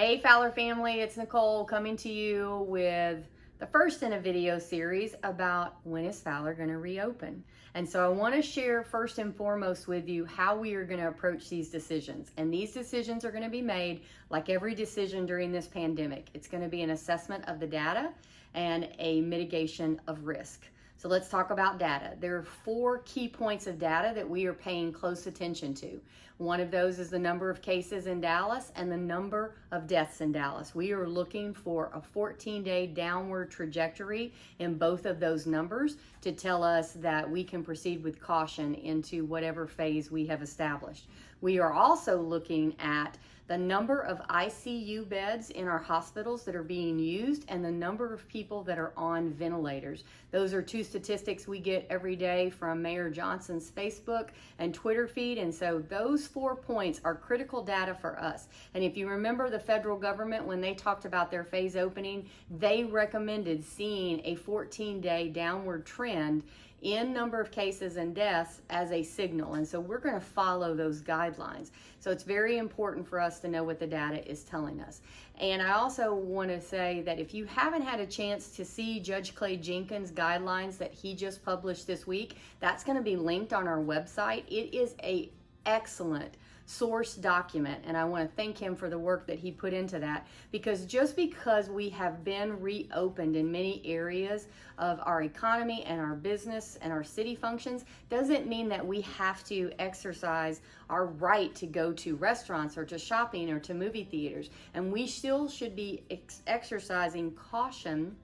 Hey Fowler family, it's Nicole coming to you with the first in a video series about when is Fowler going to reopen. And so I want to share first and foremost with you how we are going to approach these decisions. And these decisions are going to be made like every decision during this pandemic. It's going to be an assessment of the data and a mitigation of risk. So let's talk about data. There are 4 key points of data that we are paying close attention to. One of those is the number of cases in Dallas and the number of deaths in Dallas. We are looking for a 14-day downward trajectory in both of those numbers to tell us that we can proceed with caution into whatever phase we have established. We are also looking at the number of ICU beds in our hospitals that are being used and the number of people that are on ventilators. Those are 2 statistics we get every day from Mayor Johnson's Facebook and Twitter feed, and so those 4 points are critical data for us. And if you remember the federal government, when they talked about their phase opening, they recommended seeing a 14-day downward trend in number of cases and deaths as a signal. And so we're going to follow those guidelines. So it's very important for us to know what the data is telling us. And I also want to say that if you haven't had a chance to see Judge Clay Jenkins' guidelines that he just published this week, that's going to be linked on our website. It is an excellent source document, and I want to thank him for the work that he put into that, because just because we have been reopened in many areas of our economy and our business and our city functions doesn't mean that we have to exercise our right to go to restaurants or to shopping or to movie theaters, and we still should be exercising caution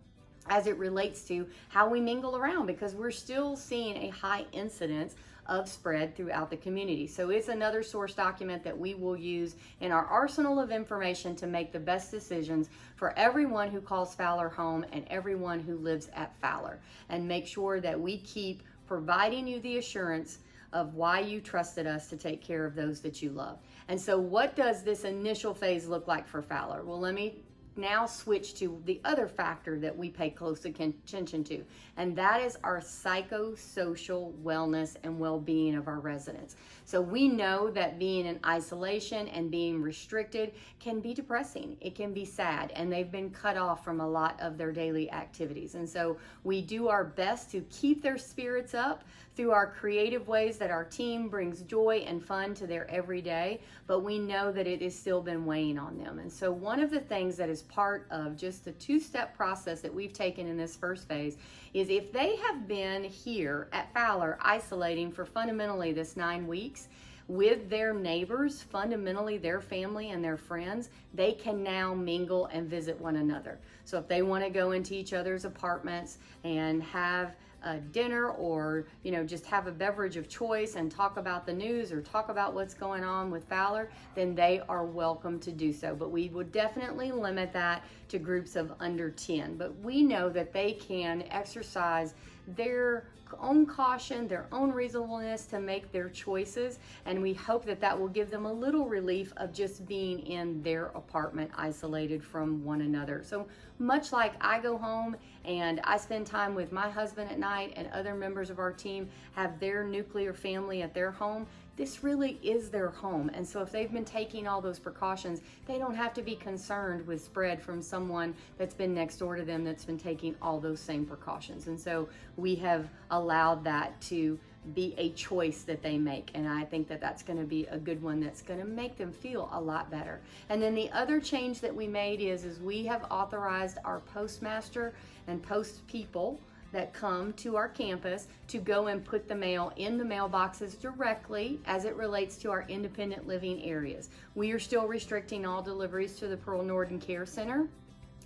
as it relates to how we mingle around, because we're still seeing a high incidence of spread throughout the community. So it's another source document that we will use in our arsenal of information to make the best decisions for everyone who calls Fowler home and everyone who lives at Fowler, and make sure that we keep providing you the assurance of why you trusted us to take care of those that you love. And so what does this initial phase look like for Fowler? Well, let me now switch to the other factor that we pay close attention to, and that is our psychosocial wellness and well-being of our residents. So we know that being in isolation and being restricted can be depressing. It can be sad, and they've been cut off from a lot of their daily activities. And so we do our best to keep their spirits up through our creative ways that our team brings joy and fun to their everyday, but we know that it has still been weighing on them. And so one of the things that is part of just the 2-step process that we've taken in this first phase is, if they have been here at Fowler isolating for fundamentally this 9 weeks with their neighbors, fundamentally their family and their friends, they can now mingle and visit one another. So if they want to go into each other's apartments and have a dinner, or just have a beverage of choice and talk about the news or talk about what's going on with Fowler, then they are welcome to do so. But we would definitely limit that to groups of under 10. But we know that they can exercise their own caution, their own reasonableness to make their choices, and we hope that that will give them a little relief of just being in their apartment isolated from one another. So much like I go home and I spend time with my husband at night, and other members of our team have their nuclear family at their home, this really is their home. And so if they've been taking all those precautions, they don't have to be concerned with spread from someone that's been next door to them that's been taking all those same precautions. And so we have allowed that to be a choice that they make, and I think that that's going to be a good one that's going to make them feel a lot better. And then the other change that we made is we have authorized our postmaster and post people that come to our campus to go and put the mail in the mailboxes directly as it relates to our independent living areas. We are still restricting all deliveries to the Pearl Norton Care Center,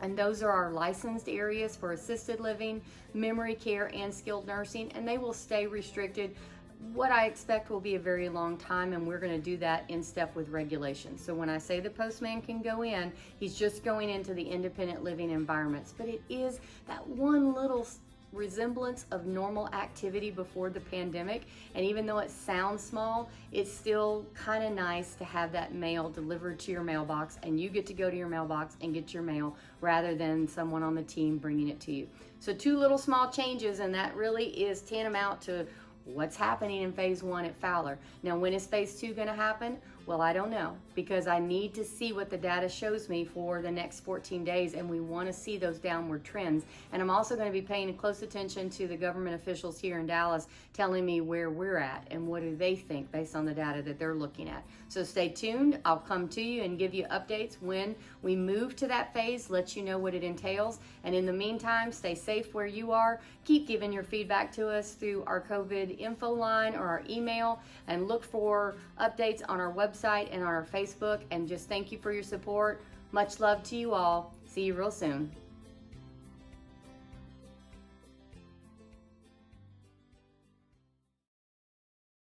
and those are our licensed areas for assisted living, memory care, and skilled nursing, and they will stay restricted what I expect will be a very long time, and we're going to do that in step with regulations. So when I say the postman can go in, he's just going into the independent living environments, but it is that one little resemblance of normal activity before the pandemic, and even though it sounds small, it's still kind of nice to have that mail delivered to your mailbox, and you get to go to your mailbox and get your mail rather than someone on the team bringing it to you. So 2 little small changes, and that really is tantamount to what's happening in phase 1 at Fowler. Now, when is phase 2 going to happen? Well, I don't know, because I need to see what the data shows me for the next 14 days, and we want to see those downward trends. And I'm also going to be paying close attention to the government officials here in Dallas telling me where we're at and what do they think based on the data that they're looking at. So stay tuned. I'll come to you and give you updates when we move to that phase, let you know what it entails. And in the meantime, stay safe where you are. Keep giving your feedback to us through our COVID info line or our email, and look for updates on our website and on our Facebook. And just thank you for your support. Much love to you all. See you real soon.